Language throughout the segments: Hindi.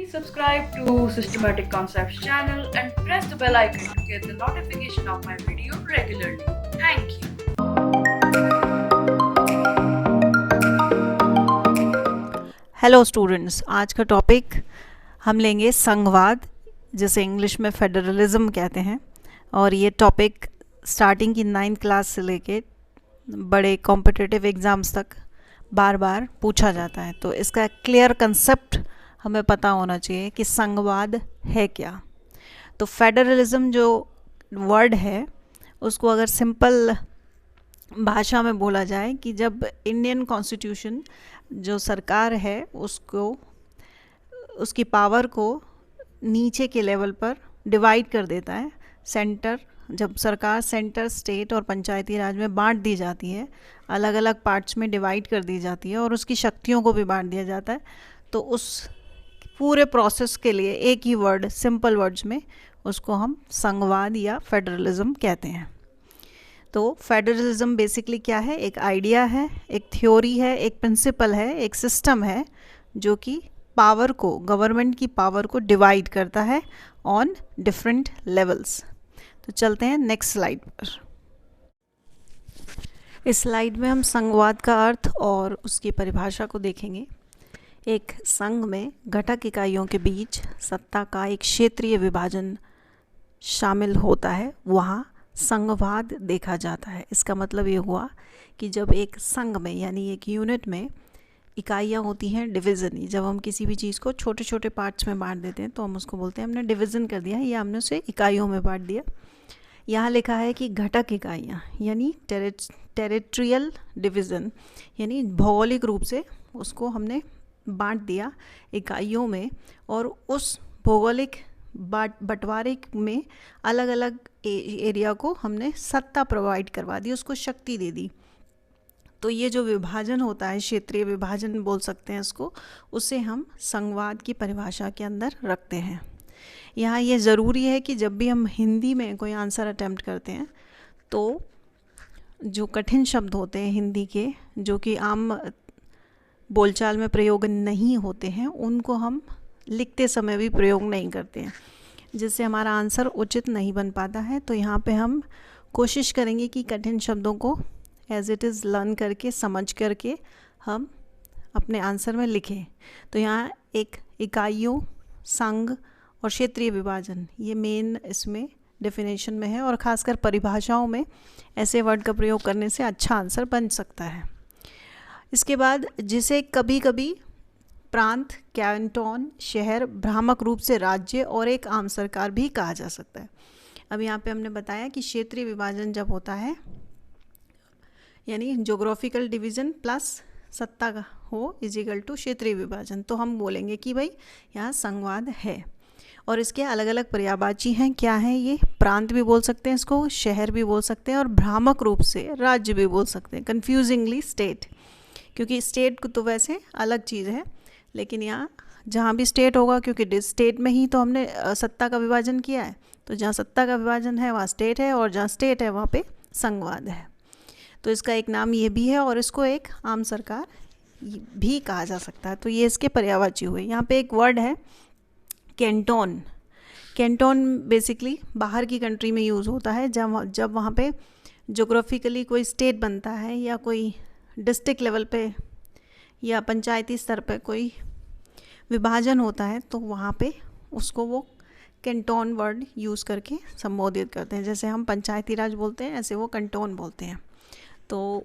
Please subscribe to Systematic Concepts channel and press the bell icon to get the notification of my video regularly. Thank you. Hello students, आज का टॉपिक हम लेंगे संघवाद, जिसे इंग्लिश में फेडरलिज्म कहते हैं। और ये टॉपिक स्टार्टिंग की 9th क्लास से लेके बड़े कॉम्पिटिटिव एग्ज़ाम्स तक बार बार पूछा जाता है। तो इसका क्लियर कंसेप्ट हमें पता होना चाहिए कि संघवाद है क्या। तो फेडरलिज्म जो वर्ड है उसको अगर सिंपल भाषा में बोला जाए कि जब इंडियन कॉन्स्टिट्यूशन जो सरकार है उसको उसकी पावर को नीचे के लेवल पर डिवाइड कर देता है। सेंटर, जब सरकार सेंटर, स्टेट और पंचायती राज में बांट दी जाती है, अलग अलग पार्ट्स में डिवाइड कर दी जाती है और उसकी शक्तियों को भी बांट दिया जाता है, तो उस पूरे प्रोसेस के लिए एक ही वर्ड, सिंपल वर्ड्स में उसको हम संघवाद या फेडरलिज्म कहते हैं। तो फेडरलिज्म बेसिकली क्या है? एक आइडिया है, एक थ्योरी है, एक प्रिंसिपल है, एक सिस्टम है जो कि पावर को, गवर्नमेंट की पावर को डिवाइड करता है ऑन डिफरेंट लेवल्स। तो चलते हैं नेक्स्ट स्लाइड पर। इस स्लाइड में हम संघवाद का अर्थ और उसकी परिभाषा को देखेंगे। एक संघ में घटक इकाइयों के बीच सत्ता का एक क्षेत्रीय विभाजन शामिल होता है, वहाँ संघवाद देखा जाता है। इसका मतलब ये हुआ कि जब एक संघ में यानी एक यूनिट में इकाइयाँ होती हैं, डिवीज़न, जब हम किसी भी चीज़ को छोटे छोटे पार्ट्स में बांट देते हैं तो हम उसको बोलते हैं हमने डिवीज़न कर दिया या हमने उसे इकाइयों में बांट दिया। यहाँ लिखा है कि घटक इकाइयाँ यानी टेरिटरियल डिवीज़न, यानी भौगोलिक रूप से उसको हमने बांट दिया इकाइयों में, और उस भौगोलिक बंटवारे में अलग अलग एरिया को हमने सत्ता प्रोवाइड करवा दी, उसको शक्ति दे दी। तो ये जो विभाजन होता है, क्षेत्रीय विभाजन बोल सकते हैं इसको, उसे हम संघवाद की परिभाषा के अंदर रखते हैं। यहाँ ये ज़रूरी है कि जब भी हम हिंदी में कोई आंसर अटेम्प्ट करते हैं तो जो कठिन शब्द होते हैं हिंदी के, जो कि आम बोलचाल में प्रयोग नहीं होते हैं, उनको हम लिखते समय भी प्रयोग नहीं करते हैं, जिससे हमारा आंसर उचित नहीं बन पाता है। तो यहाँ पे हम कोशिश करेंगे कि कठिन शब्दों को एज इट इज़ लर्न करके, समझ करके हम अपने आंसर में लिखें। तो यहाँ एक इकाइयों, संघ और क्षेत्रीय विभाजन, ये मेन इसमें डेफिनेशन में है, और ख़ासकर परिभाषाओं में ऐसे वर्ड का प्रयोग करने से अच्छा आंसर बन सकता है। इसके बाद जिसे कभी कभी प्रांत, कैंटोन, शहर, भ्रामक रूप से राज्य और एक आम सरकार भी कहा जा सकता है। अब यहाँ पे हमने बताया कि क्षेत्रीय विभाजन जब होता है यानी जोग्राफिकल डिवीज़न प्लस सत्ता का हो इजिकल टू क्षेत्रीय विभाजन, तो हम बोलेंगे कि भाई यहाँ संघवाद है। और इसके अलग अलग पर्यायवाची हैं, क्या हैं ये? प्रांत भी बोल सकते हैं इसको, शहर भी बोल सकते हैं, और भ्रामक रूप से राज्य भी बोल सकते हैं, कन्फ्यूजिंगली स्टेट, क्योंकि स्टेट को तो वैसे अलग चीज़ है, लेकिन यहाँ जहाँ भी स्टेट होगा, क्योंकि स्टेट में ही तो हमने सत्ता का विभाजन किया है, तो जहाँ सत्ता का विभाजन है वहाँ स्टेट है, और जहाँ स्टेट है वहाँ पे संघवाद है। तो इसका एक नाम ये भी है, और इसको एक आम सरकार भी कहा जा सकता है। तो ये इसके पर्यायवाची हुए। यहाँ पे एक वर्ड है कैंटोन। कैंटोन बेसिकली बाहर की कंट्री में यूज़ होता है जब वहाँ पे जोग्राफिकली कोई स्टेट बनता है या कोई डिस्ट्रिक्ट लेवल पे या पंचायती स्तर पे कोई विभाजन होता है, तो वहाँ पे उसको वो कैंटोन वर्ड यूज़ करके संबोधित करते हैं। जैसे हम पंचायती राज बोलते हैं, ऐसे वो कैंटोन बोलते हैं। तो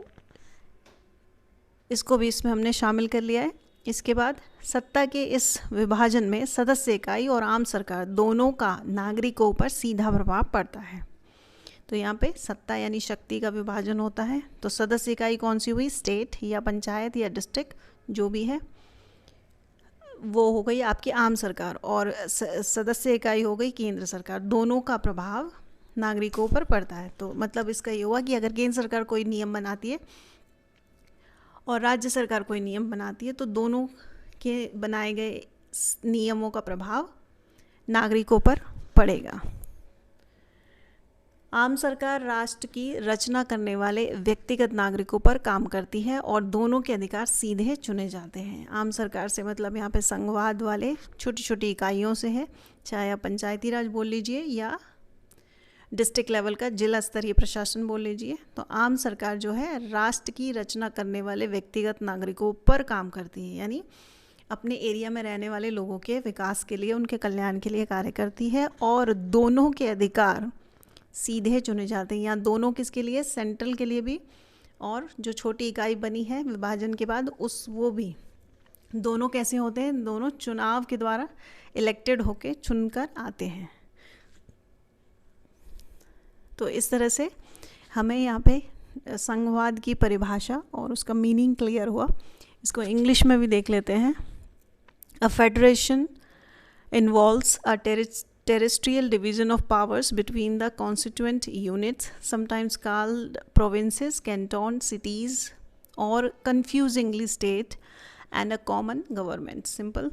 इसको भी इसमें हमने शामिल कर लिया है। इसके बाद सत्ता के इस विभाजन में सदस्य इकाई और आम सरकार दोनों का नागरिकों पर सीधा प्रभाव पड़ता है। तो यहाँ पे सत्ता यानी शक्ति का विभाजन होता है, तो सदस्य इकाई कौन सी हुई? स्टेट या पंचायत या डिस्ट्रिक्ट जो भी है, वो हो गई आपकी आम सरकार, और सदस्य इकाई हो गई केंद्र सरकार। दोनों का प्रभाव नागरिकों पर पड़ता है। तो मतलब इसका ये हुआ कि अगर केंद्र सरकार कोई नियम बनाती है और राज्य सरकार कोई नियम बनाती है, तो दोनों के बनाए गए नियमों का प्रभाव नागरिकों पर पड़ेगा। आम सरकार राष्ट्र की रचना करने वाले व्यक्तिगत नागरिकों पर काम करती है और दोनों के अधिकार सीधे चुने जाते हैं। आम सरकार से मतलब यहाँ पे संघवाद वाले छोटी छोटी इकाइयों से है, चाहे आप पंचायती राज बोल लीजिए या डिस्ट्रिक्ट लेवल का जिला स्तरीय प्रशासन बोल लीजिए। तो आम सरकार जो है राष्ट्र की रचना करने वाले व्यक्तिगत नागरिकों पर काम करती है, यानी अपने एरिया में रहने वाले लोगों के विकास के लिए, उनके कल्याण के लिए कार्य करती है और दोनों के अधिकार सीधे चुने जाते हैं। यहाँ दोनों किसके लिए, सेंट्रल के लिए भी और जो छोटी इकाई बनी है विभाजन के बाद वो भी। दोनों कैसे होते हैं, दोनों चुनाव के द्वारा इलेक्टेड होके चुनकर आते हैं। तो इस तरह से हमें यहाँ पे संघवाद की परिभाषा और उसका मीनिंग क्लियर हुआ। इसको इंग्लिश में भी देख लेते हैं। A federation involves a terrestrial division of powers between the constituent units, sometimes called provinces, cantons, cities, or confusingly state, and a common government. Simple.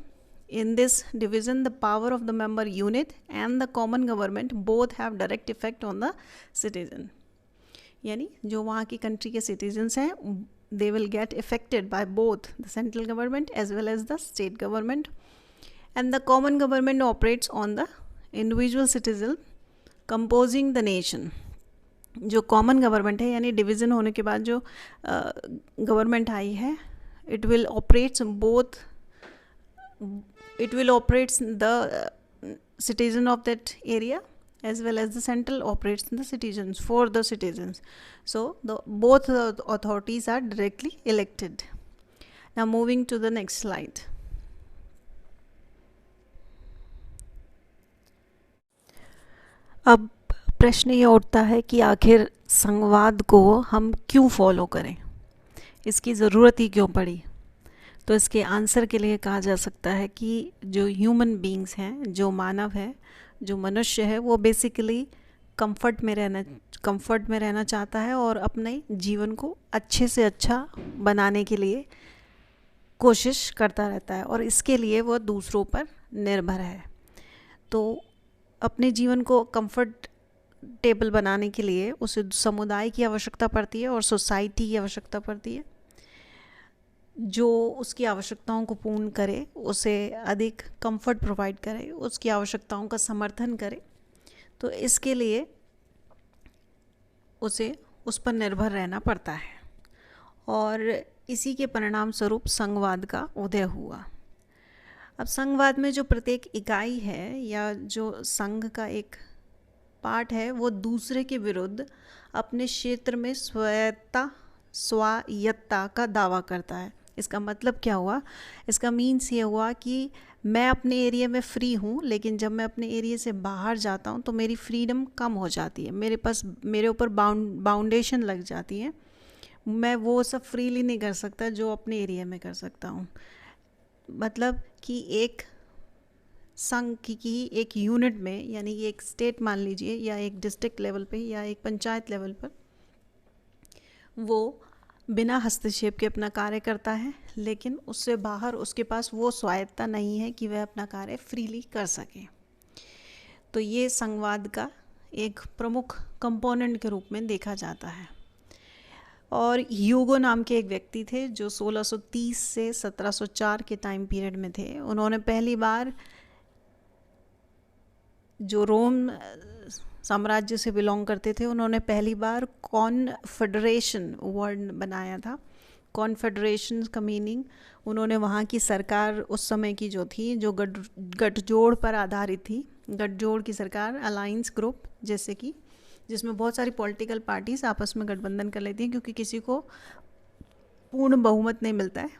In this division, the power of the member unit and the common government both have direct effect on the citizen. यानी जो वहाँ की कंट्री के सिटीजन्स हैं, they will get affected by both the central government as well as the state government. And the common government operates on the individual citizen composing the nation. जो कॉमन गवर्नमेंट है, यानी डिवीज़न होने के बाद जो गवर्नमेंट आई है, it will operates the citizen of that area as well as the central operates the citizens for the citizens. So both authorities are directly elected. Now moving to the next slide. अब प्रश्न ये उठता है कि आखिर संघवाद को हम क्यों फॉलो करें, इसकी ज़रूरत ही क्यों पड़ी। तो इसके आंसर के लिए कहा जा सकता है कि जो ह्यूमन बीइंग्स हैं, जो मानव है, जो मनुष्य है, वो बेसिकली कंफर्ट में रहना चाहता है और अपने जीवन को अच्छे से अच्छा बनाने के लिए कोशिश करता रहता है और इसके लिए वह दूसरों पर निर्भर है। तो अपने जीवन को कंफर्टेबल बनाने के लिए उसे समुदाय की आवश्यकता पड़ती है और सोसाइटी की आवश्यकता पड़ती है, जो उसकी आवश्यकताओं को पूर्ण करे, उसे अधिक कंफर्ट प्रोवाइड करे, उसकी आवश्यकताओं का समर्थन करे। तो इसके लिए उसे उस पर निर्भर रहना पड़ता है और इसी के परिणाम स्वरूप संघवाद का उदय हुआ। अब संघवाद में जो प्रत्येक इकाई है या जो संघ का एक पार्ट है, वो दूसरे के विरुद्ध अपने क्षेत्र में स्वायत्तता का दावा करता है। इसका मतलब क्या हुआ, इसका मीन्स ये हुआ कि मैं अपने एरिया में फ्री हूँ, लेकिन जब मैं अपने एरिया से बाहर जाता हूँ तो मेरी फ्रीडम कम हो जाती है, मेरे ऊपर बाउंडेशन लग जाती है। मैं वो सब फ्रीली नहीं कर सकता जो अपने एरिया में कर सकता हूँ। मतलब कि एक संघ की एक यूनिट में, यानी कि एक स्टेट मान लीजिए या एक डिस्ट्रिक्ट लेवल पे या एक पंचायत लेवल पर, वो बिना हस्तक्षेप के अपना कार्य करता है, लेकिन उससे बाहर उसके पास वो स्वायत्तता नहीं है कि वह अपना कार्य फ्रीली कर सके। तो ये संघवाद का एक प्रमुख कंपोनेंट के रूप में देखा जाता है। और ह्यूगो नाम के एक व्यक्ति थे जो 1630 से 1704 के टाइम पीरियड में थे। उन्होंने पहली बार, जो रोम साम्राज्य से बिलोंग करते थे, उन्होंने पहली बार कॉन्फेडरेशन वर्ड बनाया था। कॉन्फेडरेशन का मीनिंग, उन्होंने वहाँ की सरकार उस समय की जो थी, जो गठजोड़ पर आधारित थी, गठजोड़ की सरकार, अलायंस ग्रुप, जैसे कि जिसमें बहुत सारी पॉलिटिकल पार्टीज आपस में गठबंधन कर लेती हैं, क्योंकि किसी को पूर्ण बहुमत नहीं मिलता है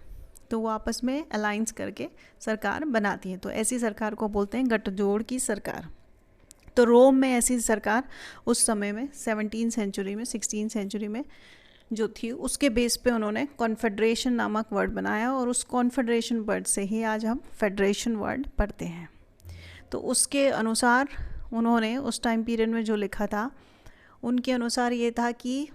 तो वो आपस में अलायंस करके सरकार बनाती हैं। तो ऐसी सरकार को बोलते हैं गठजोड़ की सरकार। तो रोम में ऐसी सरकार उस समय में 16 सेंचुरी में जो थी, उसके बेस पे उन्होंने कॉन्फेडरेशन नामक वर्ड बनाया और उस कॉन्फेडरेशन वर्ड से ही आज हम फेडरेशन वर्ड पढ़ते हैं। तो उसके अनुसार उन्होंने उस टाइम पीरियड में जो लिखा था, उनके अनुसार ये था कि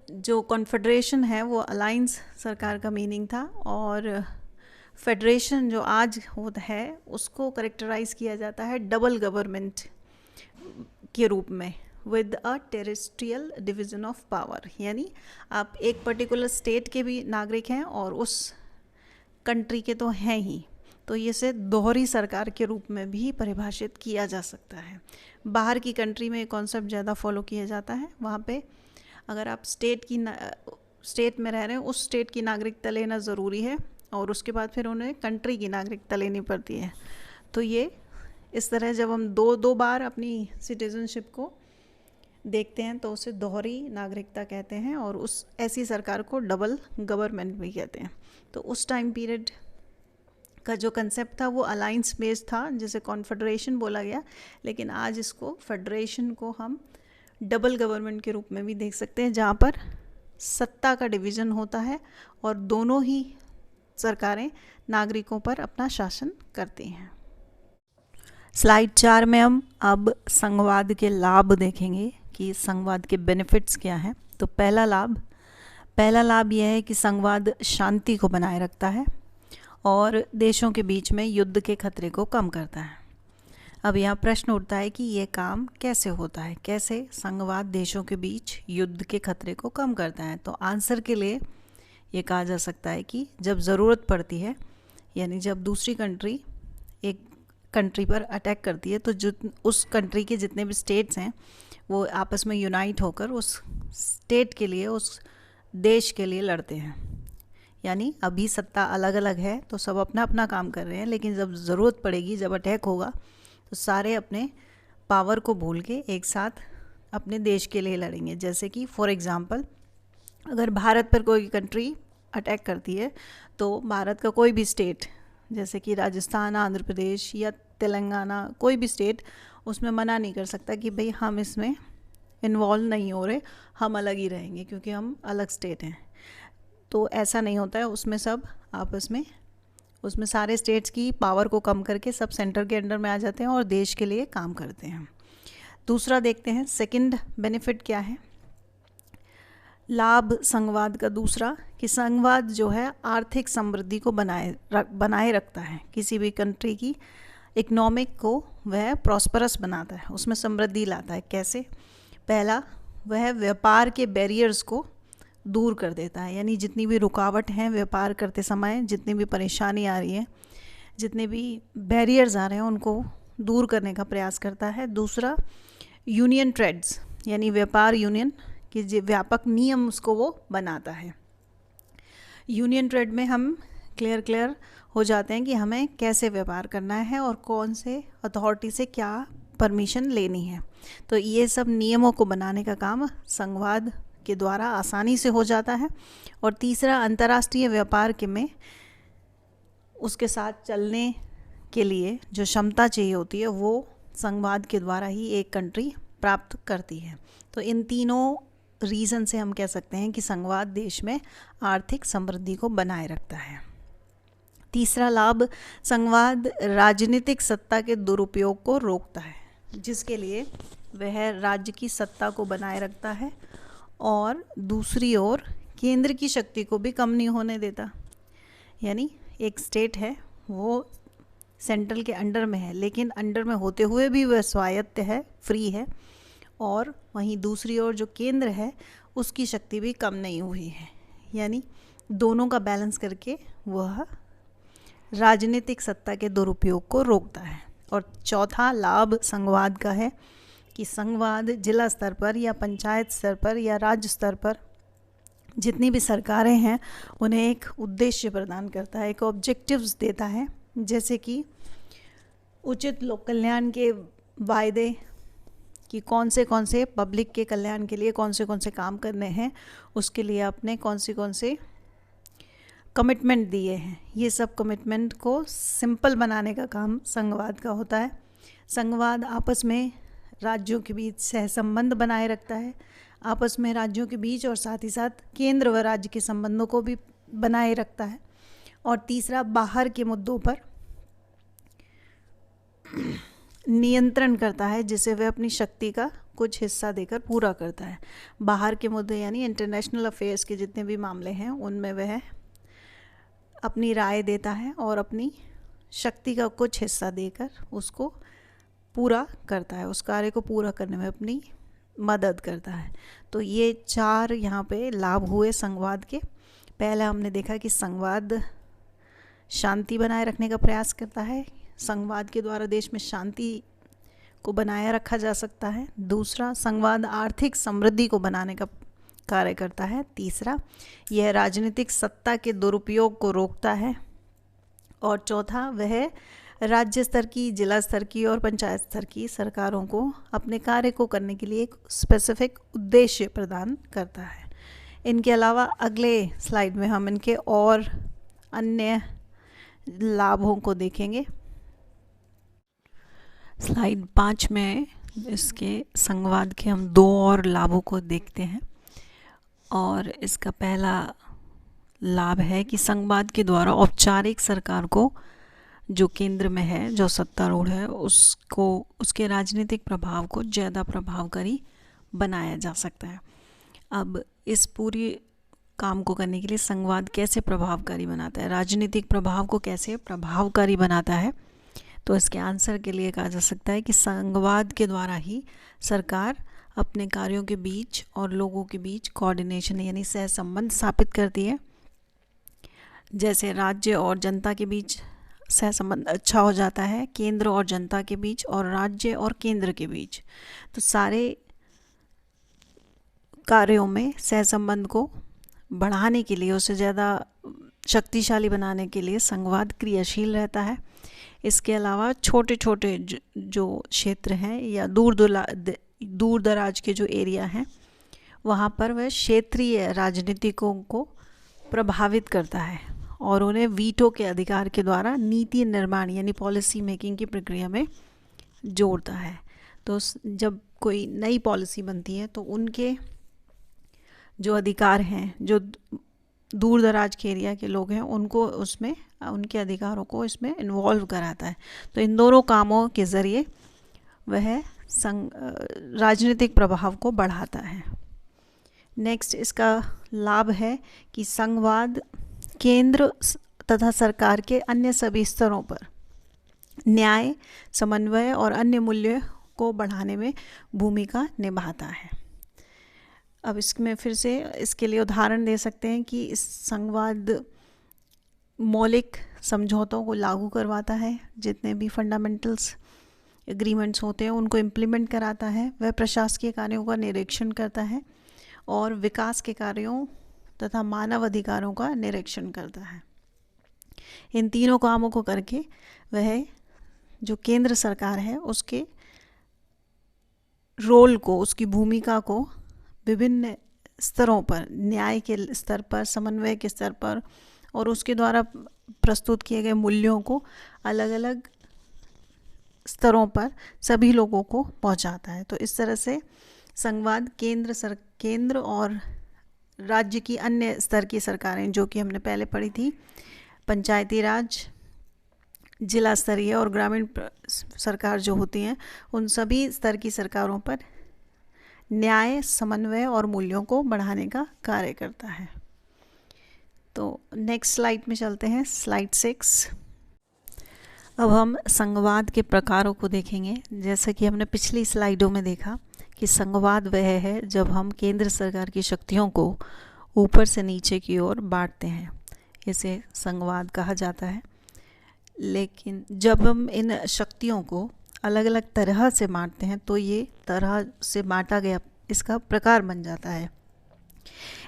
जो कॉन्फेडरेशन है वो अलायंस सरकार का मीनिंग था और फेडरेशन जो आज होता है उसको करेक्टराइज़ किया जाता है डबल गवर्नमेंट। के रूप में with a terrestrial division of power, यानी आप एक पर्टिकुलर स्टेट के भी नागरिक हैं और उस कंट्री के तो हैं ही, तो ये से दोहरी सरकार के रूप में भी परिभाषित किया जा सकता है। बाहर की कंट्री में ये कॉन्सेप्ट ज़्यादा फॉलो किया जाता है। वहाँ पे अगर आप स्टेट में रह रहे हैं, उस स्टेट की नागरिकता लेना ज़रूरी है और उसके बाद फिर उन्हें कंट्री की नागरिकता लेनी पड़ती है। तो ये इस तरह जब हम दो बार अपनी सिटीजनशिप को देखते हैं तो उसे दोहरी नागरिकता कहते हैं और उस ऐसी सरकार को डबल गवर्नमेंट भी कहते हैं। तो उस टाइम पीरियड का जो कंसेप्ट था वो अलाइंस बेस्ड था, जिसे कॉन्फेडरेशन बोला गया, लेकिन आज इसको फेडरेशन को हम डबल गवर्नमेंट के रूप में भी देख सकते हैं, जहाँ पर सत्ता का डिवीज़न होता है और दोनों ही सरकारें नागरिकों पर अपना शासन करती हैं। स्लाइड 4 में हम अब संघवाद के लाभ देखेंगे कि संघवाद के बेनिफिट्स क्या हैं। तो पहला लाभ यह है कि संघवाद शांति को बनाए रखता है और देशों के बीच में युद्ध के खतरे को कम करता है। अब यहाँ प्रश्न उठता है कि ये काम कैसे होता है, कैसे संघवाद देशों के बीच युद्ध के खतरे को कम करता है। तो आंसर के लिए ये कहा जा सकता है कि जब ज़रूरत पड़ती है, यानी जब दूसरी कंट्री एक कंट्री पर अटैक करती है, तो जो उस कंट्री के जितने भी स्टेट्स हैं वो आपस में यूनाइट होकर उस स्टेट के लिए, उस देश के लिए लड़ते हैं। यानी अभी सत्ता अलग अलग है तो सब अपना अपना काम कर रहे हैं, लेकिन जब ज़रूरत पड़ेगी, जब अटैक होगा, तो सारे अपने पावर को भूल के एक साथ अपने देश के लिए लड़ेंगे। जैसे कि फॉर एग्ज़ाम्पल अगर भारत पर कोई कंट्री अटैक करती है तो भारत का कोई भी स्टेट, जैसे कि राजस्थान, आंध्र प्रदेश या तेलंगाना, कोई भी स्टेट उसमें मना नहीं कर सकता कि भाई हम इसमें इन्वॉल्व नहीं हो रहे, हम अलग ही रहेंगे क्योंकि हम अलग स्टेट हैं। तो ऐसा नहीं होता है, उसमें सब आपस में, उसमें सारे स्टेट्स की पावर को कम करके सब सेंटर के अंडर में आ जाते हैं और देश के लिए काम करते हैं। दूसरा देखते हैं सेकंड बेनिफिट क्या है। लाभ संघवाद का दूसरा कि संघवाद जो है आर्थिक समृद्धि को बनाए रखता है। किसी भी कंट्री की इकोनॉमिक को वह प्रॉस्परस बनाता है, उसमें समृद्धि लाता है। कैसे? पहला, वह व्यापार के बैरियर्स को दूर कर देता है, यानी जितनी भी रुकावट हैं व्यापार करते समय, जितनी भी परेशानी आ रही है, जितने भी बैरियर्स आ रहे हैं, उनको दूर करने का प्रयास करता है। दूसरा, यूनियन ट्रेड्स, यानी व्यापार यूनियन कि जो व्यापक नियम उसको वो बनाता है। यूनियन ट्रेड में हम क्लियर हो जाते हैं कि हमें कैसे व्यापार करना है और कौन से अथॉरिटी से क्या परमिशन लेनी है। तो ये सब नियमों को बनाने का काम संघवाद के द्वारा आसानी से हो जाता है। और तीसरा, अंतर्राष्ट्रीय व्यापार के में उसके साथ चलने के लिए जो क्षमता चाहिए होती है वो संघवाद के द्वारा ही एक कंट्री प्राप्त करती है। तो इन तीनों रीज़न से हम कह सकते हैं कि संघवाद देश में आर्थिक समृद्धि को बनाए रखता है। तीसरा लाभ, संघवाद राजनीतिक सत्ता के दुरुपयोग को रोकता है, जिसके लिए वह राज्य की सत्ता को बनाए रखता है और दूसरी ओर केंद्र की शक्ति को भी कम नहीं होने देता। यानी एक स्टेट है वो सेंट्रल के अंडर में है, लेकिन अंडर में होते हुए भी वह स्वायत्त है, फ्री है, और वहीं दूसरी ओर जो केंद्र है उसकी शक्ति भी कम नहीं हुई है। यानी दोनों का बैलेंस करके वह राजनीतिक सत्ता के दुरुपयोग को रोकता है। और चौथा लाभ संघवाद का है कि संघवाद जिला स्तर पर या पंचायत स्तर पर या राज्य स्तर पर जितनी भी सरकारें हैं उन्हें एक उद्देश्य प्रदान करता है, एक ऑब्जेक्टिव्स देता है, जैसे कि उचित लोक कल्याण के वायदे कि कौन से पब्लिक के कल्याण के लिए कौन से काम करने हैं, उसके लिए आपने कौन से कमिटमेंट दिए हैं। ये सब कमिटमेंट को सिंपल बनाने का काम संघवाद का होता है। संघवाद आपस में राज्यों के बीच सहसंबंध बनाए रखता है, आपस में राज्यों के बीच और साथ ही साथ केंद्र व राज्य के संबंधों को भी बनाए रखता है। और तीसरा, बाहर के मुद्दों पर नियंत्रण करता है, जिसे वह अपनी शक्ति का कुछ हिस्सा देकर पूरा करता है। बाहर के मुद्दे यानी इंटरनेशनल अफेयर्स के जितने भी मामले हैं उनमें वह अपनी राय देता है और अपनी शक्ति का कुछ हिस्सा देकर उसको पूरा करता है, उस कार्य को पूरा करने में अपनी मदद करता है। तो ये 4 यहाँ पे लाभ हुए संवाद के। पहले हमने देखा कि संवाद शांति बनाए रखने का प्रयास करता है, संवाद के द्वारा देश में शांति को बनाए रखा जा सकता है। दूसरा, संवाद आर्थिक समृद्धि को बनाने का कार्य करता है। तीसरा, यह राजनीतिक सत्ता के दुरुपयोग को रोकता है। और चौथा, वह राज्य स्तर की, जिला स्तर की और पंचायत स्तर की सरकारों को अपने कार्य को करने के लिए एक स्पेसिफिक उद्देश्य प्रदान करता है। इनके अलावा अगले स्लाइड में हम इनके और अन्य लाभों को देखेंगे। स्लाइड 5 में इसके संवाद के हम 2 और लाभों को देखते हैं। और इसका पहला लाभ है कि संवाद के द्वारा औपचारिक सरकार को, जो केंद्र में है, जो सत्तारूढ़ है, उसको, उसके राजनीतिक प्रभाव को ज़्यादा प्रभावकारी बनाया जा सकता है। अब इस पूरी काम को करने के लिए संवाद कैसे प्रभावकारी बनाता है, राजनीतिक प्रभाव को कैसे प्रभावकारी बनाता है, तो इसके आंसर के लिए कहा जा सकता है कि संवाद के द्वारा ही सरकार अपने कार्यों के बीच और लोगों के बीच कोऑर्डिनेशन यानी सहसंबंध स्थापित करती है। जैसे राज्य और जनता के बीच सहसंबंध अच्छा हो जाता है, केंद्र और जनता के बीच और राज्य और केंद्र के बीच। तो सारे कार्यों में सहसंबंध को बढ़ाने के लिए, उसे ज़्यादा शक्तिशाली बनाने के लिए संवाद क्रियाशील रहता है। इसके अलावा छोटे छोटे जो क्षेत्र हैं या दूर दराज के जो एरिया हैं, वहाँ पर वह क्षेत्रीय राजनीतिकों को प्रभावित करता है और उन्हें वीटो के अधिकार के द्वारा नीति निर्माण यानी पॉलिसी मेकिंग की प्रक्रिया में जोड़ता है। तो जब कोई नई पॉलिसी बनती है तो उनके जो अधिकार हैं, जो दूर दराज के एरिया के लोग हैं, उनको उसमें, उनके अधिकारों को इसमें इन्वॉल्व कराता है। तो इन दोनों कामों के ज़रिए वह राजनीतिक प्रभाव को बढ़ाता है। नेक्स्ट, इसका लाभ है कि संवाद केंद्र तथा सरकार के अन्य सभी स्तरों पर न्याय, समन्वय और अन्य मूल्य को बढ़ाने में भूमिका निभाता है। अब इसमें फिर से इसके लिए उदाहरण दे सकते हैं कि इस संवाद मौलिक समझौतों को लागू करवाता है, जितने भी फंडामेंटल्स एग्रीमेंट्स होते हैं उनको इम्प्लीमेंट कराता है। वह प्रशासकीय कार्यों का निरीक्षण करता है और विकास के कार्यों तथा मानव अधिकारों का निरीक्षण करता है। इन तीनों कामों को करके वह जो केंद्र सरकार है उसके रोल को, उसकी भूमिका को विभिन्न स्तरों पर, न्याय के स्तर पर, समन्वय के स्तर पर और उसके द्वारा प्रस्तुत किए गए मूल्यों को अलग अलग स्तरों पर सभी लोगों को पहुंचाता है। तो इस तरह से संवाद केंद्र और राज्य की अन्य स्तर की सरकारें, जो कि हमने पहले पढ़ी थी, पंचायती राज, जिला स्तरीय और ग्रामीण सरकार जो होती हैं, उन सभी स्तर की सरकारों पर न्याय, समन्वय और मूल्यों को बढ़ाने का कार्य करता है। तो नेक्स्ट स्लाइड में चलते हैं, स्लाइड 6। अब हम संवाद के प्रकारों को देखेंगे। जैसा कि हमने पिछली स्लाइडों में देखा कि संवाद वह है जब हम केंद्र सरकार की शक्तियों को ऊपर से नीचे की ओर बांटते हैं, इसे संवाद कहा जाता है। लेकिन जब हम इन शक्तियों को अलग अलग तरह से बांटते हैं तो ये तरह से बांटा गया इसका प्रकार बन जाता है।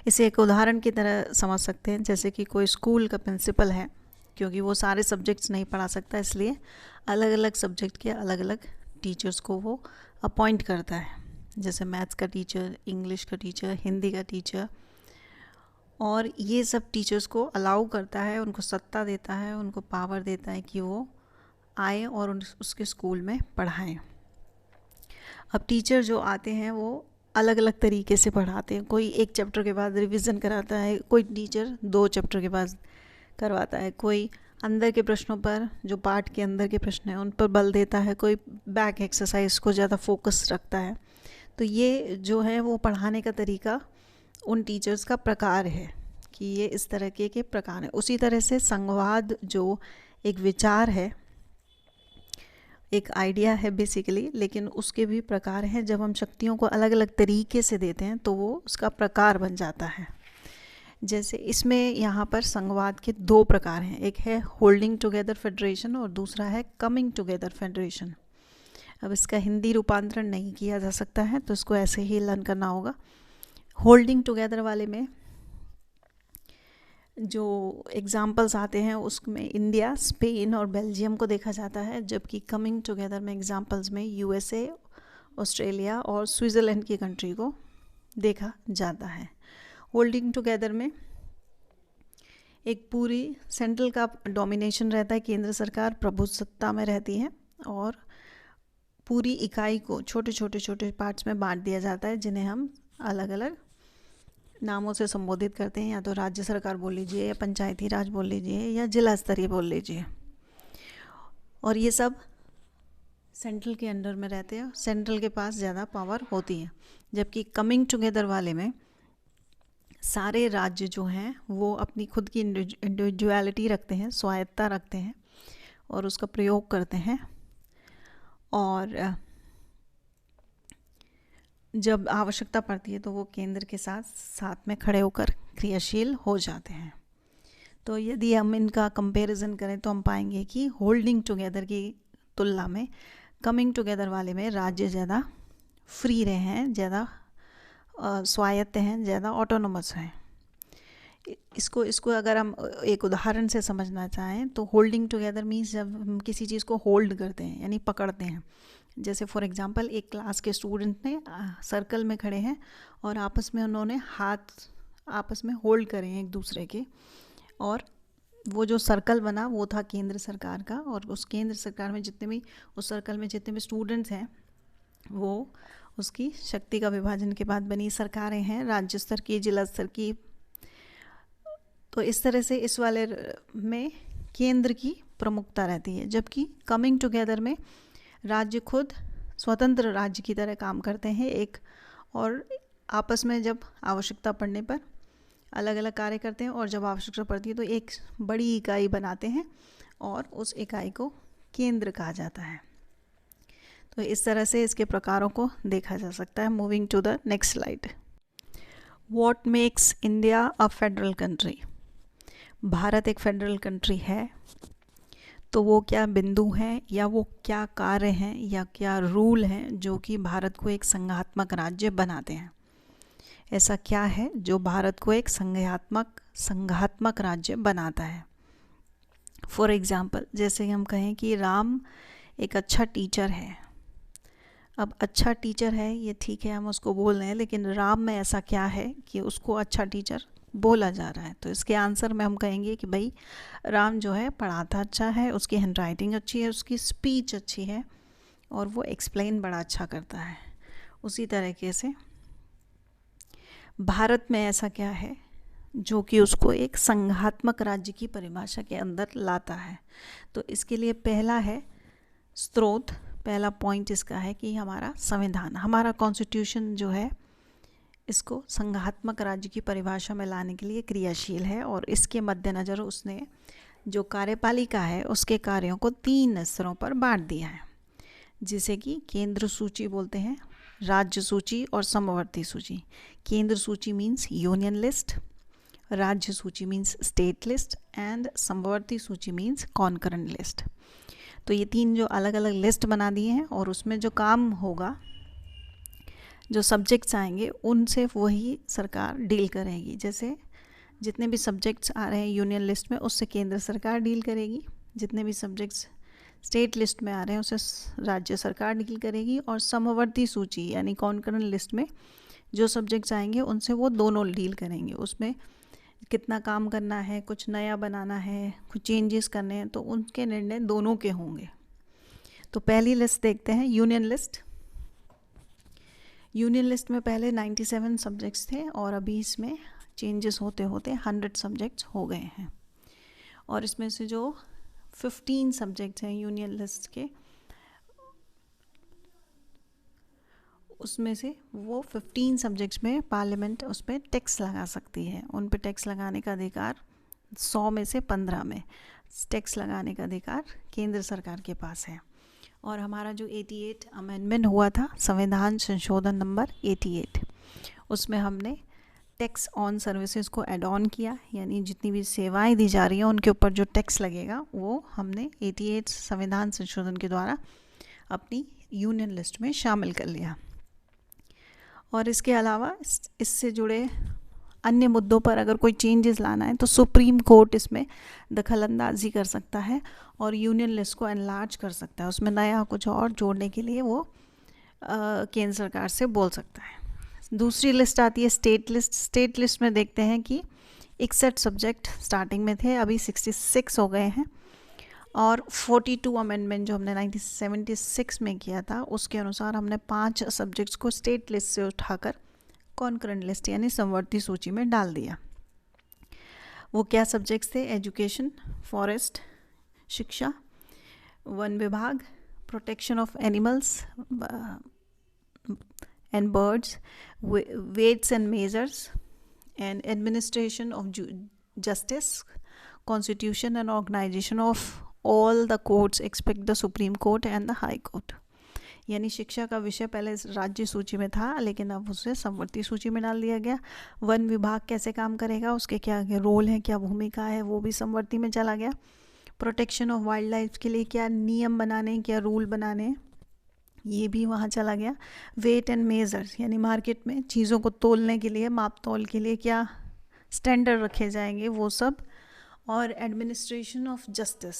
इसे एक उदाहरण की तरह समझ सकते हैं, जैसे कि कोई स्कूल का प्रिंसिपल है, क्योंकि वो सारे सब्जेक्ट्स नहीं पढ़ा सकता, इसलिए अलग अलग सब्जेक्ट के अलग अलग टीचर्स को वो अपॉइंट करता है, जैसे मैथ्स का टीचर, इंग्लिश का टीचर, हिंदी का टीचर, और ये सब टीचर्स को अलाउ करता है, उनको सत्ता देता है, उनको पावर देता है कि वो आए और उसके स्कूल में पढ़ाएं। अब टीचर जो आते हैं वो अलग अलग तरीके से पढ़ाते हैं। कोई एक चैप्टर के बाद रिवीजन कराता है, कोई टीचर 2 चैप्टर के बाद करवाता है, कोई अंदर के प्रश्नों पर, जो पाठ के अंदर के प्रश्न हैं उन पर बल देता है, कोई बैक एक्सरसाइज को ज़्यादा फोकस रखता है। तो ये जो है वो पढ़ाने का तरीका उन टीचर्स का प्रकार है कि ये इस तरह के प्रकार हैं। उसी तरह से संवाद जो एक विचार है, एक आइडिया है बेसिकली, लेकिन उसके भी प्रकार हैं। जब हम शक्तियों को अलग अलग तरीके से देते हैं तो वो उसका प्रकार बन जाता है। जैसे इसमें यहाँ पर संघवाद के दो प्रकार हैं, एक है होल्डिंग टुगेदर फेडरेशन और दूसरा है कमिंग टुगेदर फेडरेशन। अब इसका हिंदी रूपांतरण नहीं किया जा सकता है तो इसको ऐसे ही लर्न करना होगा। होल्डिंग टुगेदर वाले में जो एग्जाम्पल्स आते हैं उसमें इंडिया, स्पेन और बेल्जियम को देखा जाता है, जबकि कमिंग टुगेदर में एग्जाम्पल्स में यूएसए, ऑस्ट्रेलिया और स्विट्ज़रलैंड की कंट्री को देखा जाता है। होल्डिंग टुगेदर में एक पूरी सेंट्रल का डोमिनेशन रहता है, केंद्र सरकार प्रभुसत्ता में रहती है और पूरी इकाई को छोटे छोटे छोटे पार्ट्स में बांट दिया जाता है, जिन्हें हम अलग अलग नामों से संबोधित करते हैं, या तो राज्य सरकार बोल लीजिए, या पंचायती राज बोल लीजिए, या जिला स्तरीय बोल लीजिए। और ये सब सेंट्रल के अंडर में रहते हैं, सेंट्रल के पास ज़्यादा पावर होती है। जबकि कमिंग टुगेदर वाले में सारे राज्य जो हैं वो अपनी खुद की इंडिविजुअलिटी रखते हैं, स्वायत्ता रखते हैं और उसका प्रयोग करते हैं, और जब आवश्यकता पड़ती है तो वो केंद्र के साथ साथ में खड़े होकर क्रियाशील हो जाते हैं। तो यदि हम इनका कंपैरिजन करें तो हम पाएंगे कि होल्डिंग टुगेदर की तुलना में कमिंग टुगेदर वाले में राज्य ज़्यादा फ्री रहे हैं, ज़्यादा स्वायत्त हैं, ज़्यादा ऑटोनोमस हैं। इसको अगर हम एक उदाहरण से समझना चाहें तो होल्डिंग टुगेदर मीन्स जब हम किसी चीज़ को होल्ड करते हैं यानी पकड़ते हैं। जैसे फॉर एग्जांपल एक क्लास के स्टूडेंट ने सर्कल में खड़े हैं और आपस में उन्होंने हाथ आपस में होल्ड करे हैं एक दूसरे के, और वो जो सर्कल बना वो था केंद्र सरकार का, और उस केंद्र सरकार में जितने भी उस सर्कल में जितने भी स्टूडेंट्स हैं वो उसकी शक्ति का विभाजन के बाद बनी सरकारें हैं, राज्य स्तर की, जिला स्तर की। तो इस तरह से इस वाले में केंद्र की प्रमुखता रहती है, जबकि कमिंग टुगेदर में राज्य खुद स्वतंत्र राज्य की तरह काम करते हैं एक, और आपस में जब आवश्यकता पड़ने पर अलग अलग कार्य करते हैं, और जब आवश्यकता पड़ती है तो एक बड़ी इकाई बनाते हैं और उस इकाई को केंद्र कहा जाता है। तो इस तरह से इसके प्रकारों को देखा जा सकता है। Moving to the next slide. What makes India a federal country? Bharat एक फेडरल कंट्री है तो वो क्या बिंदु हैं या वो क्या कार्य हैं या क्या रूल हैं जो कि भारत को एक संघात्मक राज्य बनाते हैं? ऐसा क्या है जो भारत को एक संघात्मक राज्य बनाता है? फॉर एग्जाम्पल, जैसे हम कहें कि राम एक अच्छा टीचर है। अब अच्छा टीचर है ये ठीक है, हम उसको बोल रहे हैं, लेकिन राम में ऐसा क्या है कि उसको अच्छा टीचर बोला जा रहा है? तो इसके आंसर में हम कहेंगे कि भाई राम जो है पढ़ाता अच्छा है, उसकी हैंडराइटिंग अच्छी है, उसकी स्पीच अच्छी है और वो एक्सप्लेन बड़ा अच्छा करता है। उसी तरीके से भारत में ऐसा क्या है जो कि उसको एक संघात्मक राज्य की परिभाषा के अंदर लाता है? तो इसके लिए पहला है स्रोत, पहला पॉइंट इसका है कि हमारा संविधान, हमारा कॉन्स्टिट्यूशन जो है इसको संघात्मक राज्य की परिभाषा में लाने के लिए क्रियाशील है, और इसके मद्देनज़र उसने जो कार्यपालिका है उसके कार्यों को 3 स्तरों पर बांट दिया है, जिसे कि केंद्र सूची बोलते हैं, राज्य सूची और समवर्ती सूची। केंद्र सूची मीन्स यूनियन लिस्ट, राज्य सूची मीन्स स्टेट लिस्ट एंड समवर्ती सूची मीन्स कॉन्करेंट लिस्ट। तो ये 3 जो अलग अलग लिस्ट बना दिए हैं, और उसमें जो काम होगा, जो सब्जेक्ट्स आएंगे उनसे वही सरकार डील करेगी। जैसे जितने भी सब्जेक्ट्स आ रहे हैं यूनियन लिस्ट में उससे केंद्र सरकार डील करेगी, जितने भी सब्जेक्ट्स स्टेट लिस्ट में आ रहे हैं उससे राज्य सरकार डील करेगी, और समवर्ती सूची यानी कॉन्करेंट लिस्ट में जो सब्जेक्ट्स आएंगे उनसे वो दोनों डील करेंगे। उसमें कितना काम करना है, कुछ नया बनाना है, कुछ चेंजेस करने हैं, तो उनके निर्णय दोनों के होंगे। तो पहली लिस्ट देखते हैं, यूनियन लिस्ट। यूनियन लिस्ट में पहले 97 सब्जेक्ट्स थे और अभी इसमें चेंजेस होते होते 100 सब्जेक्ट्स हो गए हैं, और इसमें से जो 15 सब्जेक्ट्स हैं यूनियन लिस्ट के, उसमें से वो 15 सब्जेक्ट्स में पार्लियामेंट उस पर टैक्स लगा सकती है। उन पर टैक्स लगाने का अधिकार 100 में से 15 में टैक्स लगाने का अधिकार केंद्र सरकार के पास है। और हमारा जो 88 अमेंडमेंट हुआ था, संविधान संशोधन नंबर 88, उसमें हमने टैक्स ऑन सर्विसेज को ऐड ऑन किया, यानी जितनी भी सेवाएं दी जा रही हैं उनके ऊपर जो टैक्स लगेगा वो हमने 88 संविधान संशोधन के द्वारा अपनी यूनियन लिस्ट में शामिल कर लिया। और इसके अलावा इससे जुड़े अन्य मुद्दों पर अगर कोई चेंजेस लाना है तो सुप्रीम कोर्ट इसमें दखलंदाजी कर सकता है और यूनियन लिस्ट को एनलार्ज कर सकता है, उसमें नया कुछ और जोड़ने के लिए वो केंद्र सरकार से बोल सकता है। दूसरी लिस्ट आती है स्टेट लिस्ट। स्टेट लिस्ट में देखते हैं कि 61 सब्जेक्ट स्टार्टिंग में थे, अभी 66 हो गए हैं, और 42 अमेंडमेंट जो हमने 1976 में किया था उसके अनुसार हमने 5 सब्जेक्ट्स को स्टेट लिस्ट से उठाकर कॉन्करेंट लिस्ट यानी समवर्ती सूची में डाल दिया। वो क्या सब्जेक्ट्स थे? एजुकेशन, फॉरेस्ट, शिक्षा, वन विभाग, protection of animals and birds, weights and measures and administration of justice, constitution and organisation of all the courts except the supreme court and the high court. यानी शिक्षा का विषय पहले राज्य सूची में था लेकिन अब उसे समवर्ती सूची में डाल दिया गया। वन विभाग कैसे काम करेगा, उसके क्या रोल है, क्या भूमिका है, वो भी समवर्ती में चला गया। प्रोटेक्शन ऑफ वाइल्ड लाइफ के लिए क्या नियम बनाने, क्या रूल बनाने, ये भी वहाँ चला गया। वेट एंड मेजर्स यानी मार्केट में चीज़ों को तोलने के लिए, माप तोल के लिए क्या स्टैंडर्ड रखे जाएंगे, वो सब। और एडमिनिस्ट्रेशन ऑफ जस्टिस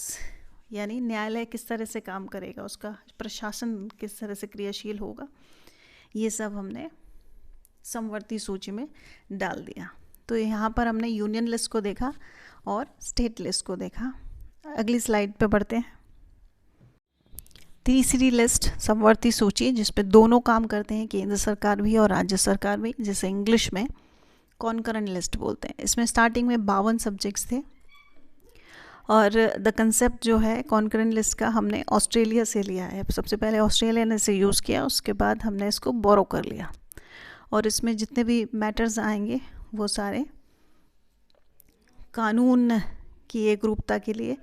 यानी न्यायालय किस तरह से काम करेगा, उसका प्रशासन किस तरह से क्रियाशील होगा, ये सब हमने समवर्ती सूची में डाल दिया। तो यहाँ पर हमने यूनियन लिस्ट को देखा और स्टेट लिस्ट को देखा। अगली स्लाइड पे बढ़ते हैं। तीसरी लिस्ट समवर्ती सूची, जिसपे दोनों काम करते हैं, केंद्र सरकार भी और राज्य सरकार भी, जिसे इंग्लिश में कॉन्करेंट लिस्ट बोलते हैं। इसमें स्टार्टिंग में 52 सब्जेक्ट्स थे और द कंसेप्ट जो है कॉन्करेंट लिस्ट का हमने ऑस्ट्रेलिया से लिया है। सबसे पहले ऑस्ट्रेलिया ने इसे यूज़ किया, उसके बाद हमने इसको बोरो कर लिया। और इसमें जितने भी मैटर्स आएंगे वो सारे कानून की एकरूपता के लिए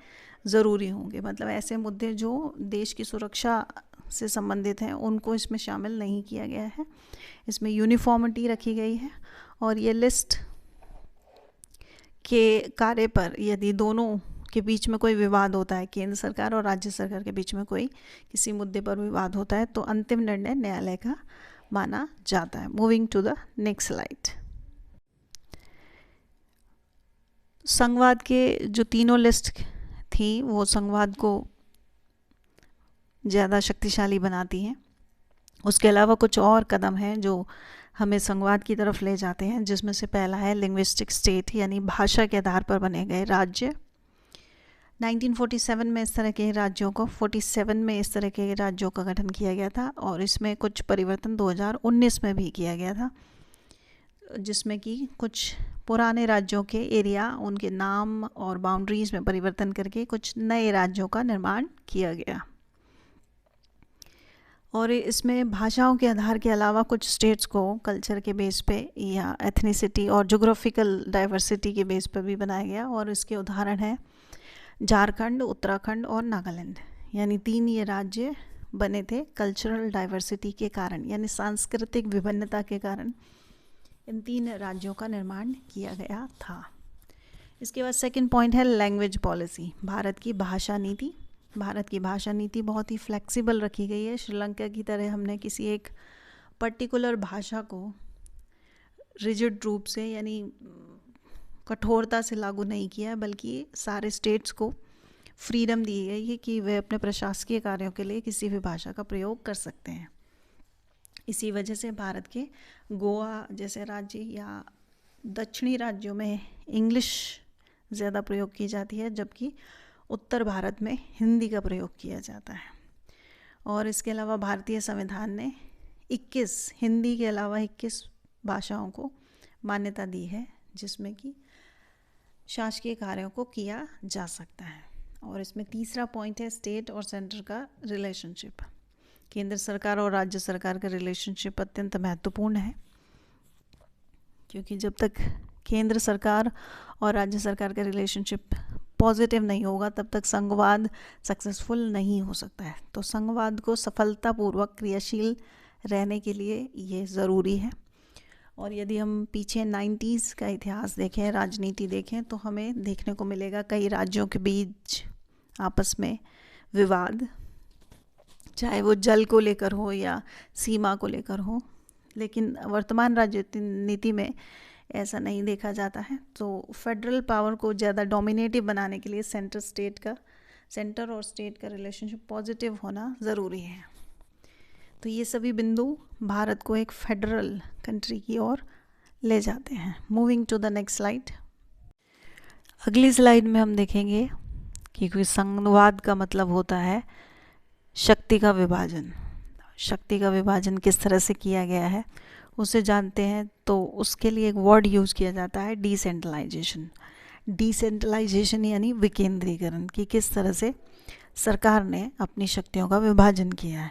ज़रूरी होंगे, मतलब ऐसे मुद्दे जो देश की सुरक्षा से संबंधित हैं उनको इसमें शामिल नहीं किया गया है। इसमें यूनिफॉर्मिटी रखी गई है और ये लिस्ट के कार्य पर यदि दोनों के बीच में कोई विवाद होता है, केंद्र सरकार और राज्य सरकार के बीच में कोई किसी मुद्दे पर विवाद होता है, तो अंतिम निर्णय न्यायालय का माना जाता है। Moving to the next slide. संघवाद के जो तीनों लिस्ट थी वो संघवाद को ज़्यादा शक्तिशाली बनाती हैं। उसके अलावा कुछ और कदम हैं जो हमें संघवाद की तरफ ले जाते हैं, जिसमें से पहला है लिंग्विस्टिक स्टेट यानी भाषा के आधार पर बने गए राज्य। 1947 में इस तरह के राज्यों को 47 में इस तरह के राज्यों का गठन किया गया था और इसमें कुछ परिवर्तन 2019 में भी किया गया था, जिसमें कि कुछ पुराने राज्यों के एरिया, उनके नाम और बाउंड्रीज़ में परिवर्तन करके कुछ नए राज्यों का निर्माण किया गया। और इसमें भाषाओं के आधार के अलावा कुछ स्टेट्स को कल्चर के बेस पे या एथनिसिटी और जोग्राफिकल डाइवर्सिटी के बेस पर भी बनाया गया। और इसके उदाहरण हैं झारखंड, उत्तराखंड और नागालैंड, यानी 3 ये राज्य बने थे कल्चरल डाइवर्सिटी के कारण, यानी सांस्कृतिक विभिन्नता के कारण इन 3 राज्यों का निर्माण किया गया था। इसके बाद सेकंड पॉइंट है लैंग्वेज पॉलिसी, भारत की भाषा नीति। भारत की भाषा नीति बहुत ही फ्लेक्सिबल रखी गई है। श्रीलंका की तरह हमने किसी एक पर्टिकुलर भाषा को रिजिड रूप से यानी कठोरता से लागू नहीं किया, बल्कि सारे स्टेट्स को फ्रीडम दी गई है कि वे अपने प्रशासकीय कार्यों के लिए किसी भी भाषा का प्रयोग कर सकते हैं। इसी वजह से भारत के गोवा जैसे राज्य या दक्षिणी राज्यों में इंग्लिश ज़्यादा प्रयोग की जाती है, जबकि उत्तर भारत में हिंदी का प्रयोग किया जाता है। और इसके अलावा भारतीय संविधान ने 21 हिंदी के अलावा 21 भाषाओं को मान्यता दी है, जिसमें कि शासकीय कार्यों को किया जा सकता है। और इसमें तीसरा पॉइंट है स्टेट और सेंटर का रिलेशनशिप। केंद्र सरकार और राज्य सरकार का रिलेशनशिप अत्यंत महत्वपूर्ण है, क्योंकि जब तक केंद्र सरकार और राज्य सरकार का रिलेशनशिप पॉजिटिव नहीं होगा तब तक संघवाद सक्सेसफुल नहीं हो सकता है। तो संघवाद को सफलतापूर्वक क्रियाशील रहने के लिए ये ज़रूरी है। और यदि हम पीछे 90s का इतिहास देखें, राजनीति देखें, तो हमें देखने को मिलेगा कई राज्यों के बीच आपस में विवाद, चाहे वो जल को लेकर हो या सीमा को लेकर हो। लेकिन वर्तमान राजनीति में ऐसा नहीं देखा जाता है। तो फेडरल पावर को ज़्यादा डोमिनेटिव बनाने के लिए सेंटर और स्टेट का रिलेशनशिप पॉजिटिव होना ज़रूरी है। तो ये सभी बिंदु भारत को एक फेडरल कंट्री की ओर ले जाते हैं। Moving to the next slide. अगली स्लाइड में हम देखेंगे कि कोई संघवाद का मतलब होता है शक्ति का विभाजन। शक्ति का विभाजन किस तरह से किया गया है उसे जानते हैं। तो उसके लिए एक वर्ड यूज़ किया जाता है डिसेंट्रलाइजेशन। डिसेंट्रलाइजेशन यानी विकेंद्रीकरण, कि किस तरह से सरकार ने अपनी शक्तियों का विभाजन किया है।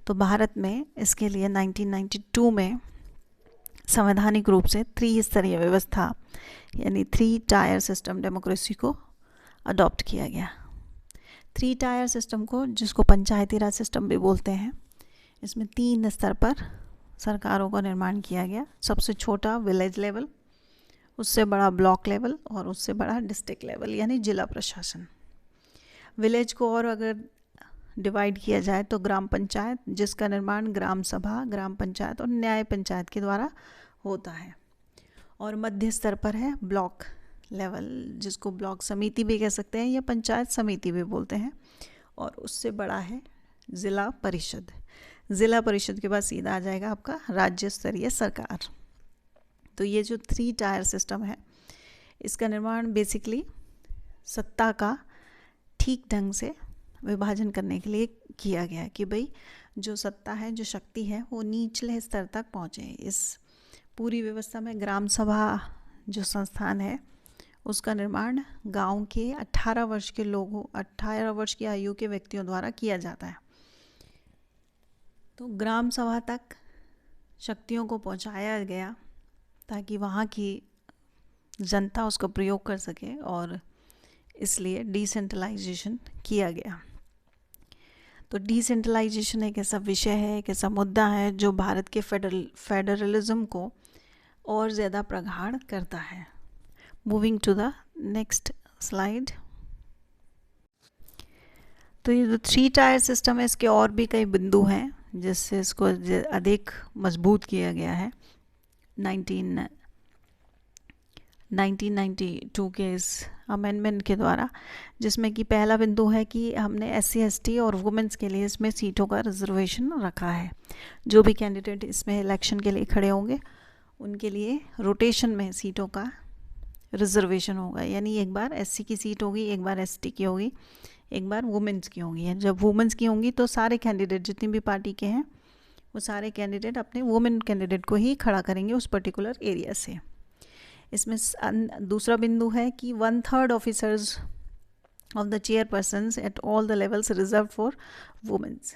तो भारत में इसके लिए 1992 में संवैधानिक रूप से त्रिस्तरीय व्यवस्था यानी 3 टायर सिस्टम डेमोक्रेसी को अडॉप्ट किया गया। 3 टायर सिस्टम को, जिसको पंचायती राज सिस्टम भी बोलते हैं, इसमें 3 स्तर पर सरकारों का निर्माण किया गया। सबसे छोटा विलेज लेवल, उससे बड़ा ब्लॉक लेवल और उससे बड़ा डिस्ट्रिक्ट लेवल यानी जिला प्रशासन। विलेज को और अगर डिवाइड किया जाए तो ग्राम पंचायत, जिसका निर्माण ग्राम सभा, ग्राम पंचायत और न्याय पंचायत के द्वारा होता है। और मध्य स्तर पर है ब्लॉक लेवल, जिसको ब्लॉक समिति भी कह सकते हैं या पंचायत समिति भी बोलते हैं। और उससे बड़ा है ज़िला परिषद। ज़िला परिषद के बाद सीधा आ जाएगा आपका राज्य स्तरीय सरकार। तो ये जो 3 टायर सिस्टम है, इसका निर्माण बेसिकली सत्ता का ठीक ढंग से विभाजन करने के लिए किया गया है कि भाई जो सत्ता है, जो शक्ति है, वो निचले स्तर तक पहुँचे। इस पूरी व्यवस्था में ग्राम सभा जो संस्थान है उसका निर्माण गांव के 18 वर्ष के लोगों, 18 वर्ष की आयु के व्यक्तियों द्वारा किया जाता है। तो ग्राम सभा तक शक्तियों को पहुंचाया गया ताकि वहाँ की जनता उसका प्रयोग कर सके, और इसलिए डिसेंट्रलाइजेशन किया गया। तो डिसेंट्रलाइजेशन एक ऐसा विषय है, एक ऐसा मुद्दा है जो भारत के फेडरलिज्म को और ज़्यादा प्रगाढ़ करता है। Moving to the next slide. तो ये जो 3 टायर सिस्टम है, इसके और भी कई बिंदु हैं जिससे इसको अधिक मजबूत किया गया है 1992 के इस अमेंडमेंट के द्वारा, जिसमें कि पहला बिंदु है कि हमने SC ST और वुमेंस के लिए इसमें सीटों का रिजर्वेशन रखा है। जो भी कैंडिडेट इसमें इलेक्शन के लिए खड़े होंगे उनके लिए रोटेशन में सीटों का रिजर्वेशन होगा, यानी एक बार SC की सीट होगी, एक बार ST की होगी, एक बार वुमेंस की होंगी। जब वुमेंस की होंगी तो सारे कैंडिडेट जितनी भी पार्टी के हैं वो सारे कैंडिडेट अपने वुमेन कैंडिडेट को ही खड़ा करेंगे उस पर्टिकुलर एरिया से। इसमें दूसरा बिंदु है कि 1/3 officers of the chairpersons at all the levels reserve for women's.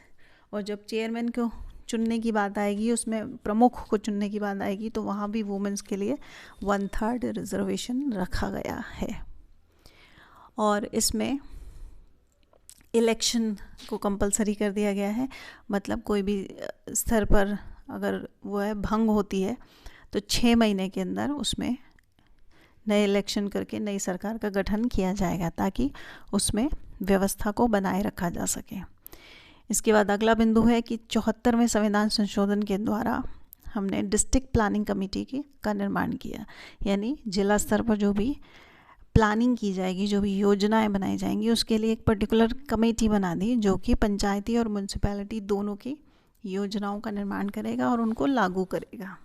और जब चेयरमैन को चुनने की बात आएगी, उसमें प्रमुख को चुनने की बात आएगी, तो वहाँ भी वुमेंस के लिए 1/3 रिजर्वेशन रखा गया है। और इसमें इलेक्शन को कंपलसरी कर दिया गया है, मतलब कोई भी स्तर पर अगर वो है भंग होती है तो 6 महीने के अंदर उसमें नए इलेक्शन करके नई सरकार का गठन किया जाएगा ताकि उसमें व्यवस्था को बनाए रखा जा सके। इसके बाद अगला बिंदु है कि 74वें संविधान संशोधन के द्वारा हमने डिस्ट्रिक्ट प्लानिंग कमेटी का निर्माण किया, यानी जिला स्तर पर जो भी प्लानिंग की जाएगी, जो भी योजनाएं बनाई जाएंगी, उसके लिए एक पर्टिकुलर कमेटी बना दी जो कि पंचायती और म्यूनसिपैलिटी दोनों की योजनाओं का निर्माण करेगा और उनको लागू करेगा।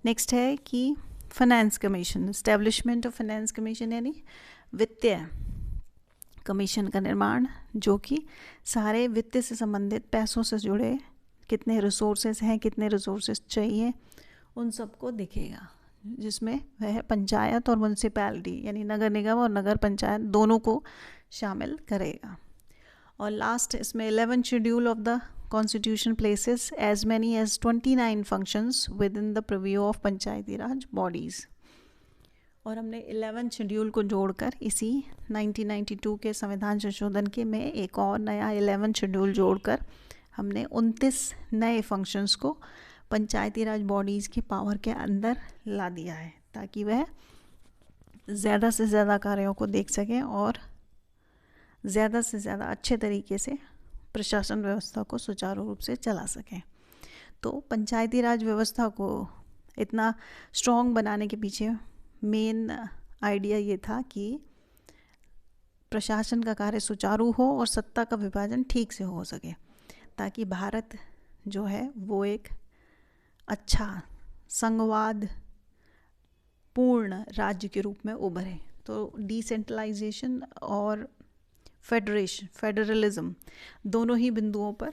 नेक्स्ट है कि finance commission, establishment of finance commission, यानी वित्तीय कमीशन का निर्माण, जो कि सारे वित्त से संबंधित पैसों से जुड़े कितने रिसोर्सेज हैं, कितने रिसोर्सेज चाहिए, उन सबको दिखेगा, जिसमें वह पंचायत और म्यूनसिपैलिटी यानी नगर निगम और नगर पंचायत दोनों को शामिल करेगा। और लास्ट इसमें 11th schedule of the constitution places as many as 29 functions within the preview of Panchayati Raj bodies. और हमने 11 शेड्यूल को जोड़कर इसी 1992 के संविधान संशोधन के में एक और नया 11 शेड्यूल जोड़कर हमने 29 नए फंक्शंस को पंचायती राज बॉडीज़ की पावर के अंदर ला दिया है, ताकि वह ज़्यादा से ज़्यादा कार्यों को देख सकें और ज़्यादा से ज़्यादा अच्छे तरीके से प्रशासन व्यवस्था को सुचारू रूप से चला सकें। तो पंचायती राज व्यवस्था को इतना स्ट्रॉन्ग बनाने के पीछे मेन आइडिया ये था कि प्रशासन का कार्य सुचारू हो और सत्ता का विभाजन ठीक से हो सके, ताकि भारत जो है वो एक अच्छा संघवाद पूर्ण राज्य के रूप में उभरे। तो डिसेंट्रलाइजेशन और फेडरलिज्म दोनों ही बिंदुओं पर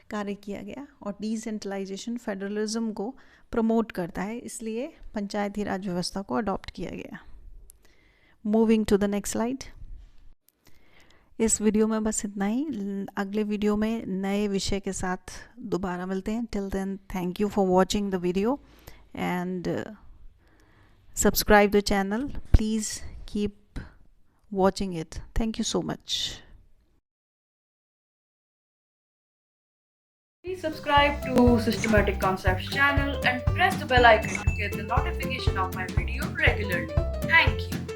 कार्य किया गया, और डिसेंट्रलाइजेशन फेडरलिज्म को प्रमोट करता है, इसलिए पंचायती राज व्यवस्था को अडॉप्ट किया गया। Moving to the next slide. इस वीडियो में बस इतना ही। अगले वीडियो में नए विषय के साथ दोबारा मिलते हैं। Till then, thank you for watching the video and subscribe the channel. Please keep watching it. Thank you so much. Please subscribe to Systematic Concepts channel and press the bell icon to get the notification of my video regularly. Thank you.